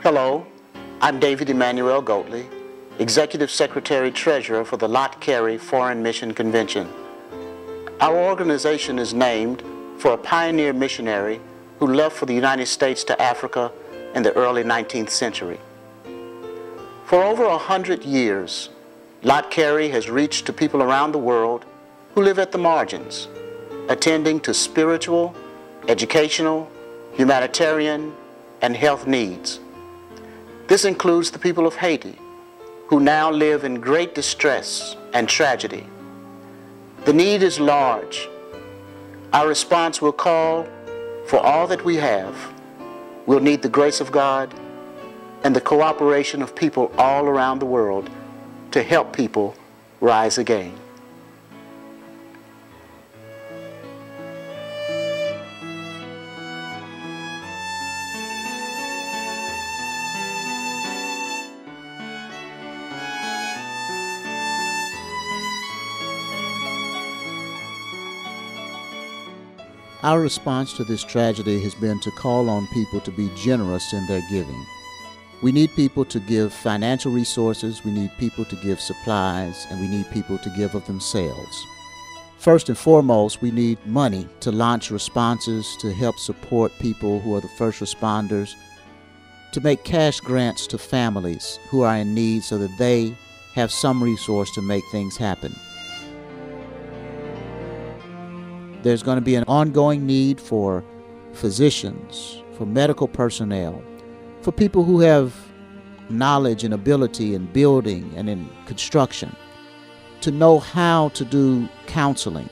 Hello, I'm David Emmanuel Goatley, Executive Secretary Treasurer for the Lott Carey Foreign Mission Convention. Our organization is named for a pioneer missionary who left for the United States to Africa in the early 19th century. For over 100 years, Lott Carey has reached to people around the world who live at the margins, attending to spiritual, educational, humanitarian, and health needs. This includes the people of Haiti, who now live in great distress and tragedy. The need is large. Our response will call for all that we have. We'll need the grace of God and the cooperation of people all around the world to help people rise again. Our response to this tragedy has been to call on people to be generous in their giving. We need people to give financial resources, we need people to give supplies, and we need people to give of themselves. First and foremost, we need money to launch responses to help support people who are the first responders, to make cash grants to families who are in need so that they have some resource to make things happen. There's going to be an ongoing need for physicians, for medical personnel, for people who have knowledge and ability in building and in construction, to know how to do counseling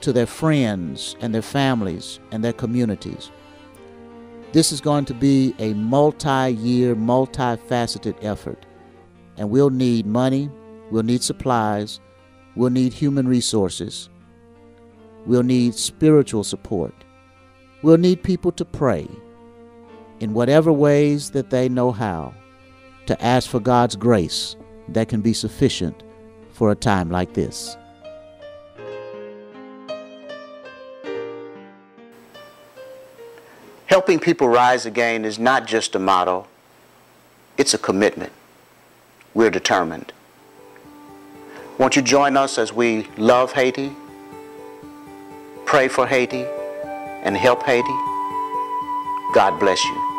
to their friends and their families and their communities. This is going to be a multi-year, multifaceted effort, and we'll need money, we'll need supplies, we'll need human resources. We'll need spiritual support. We'll need people to pray in whatever ways that they know how, to ask for God's grace that can be sufficient for a time like this. Helping people rise again is not just a motto, it's a commitment. We're determined. Won't you join us as we love Haiti, pray for Haiti, and help Haiti? God bless you.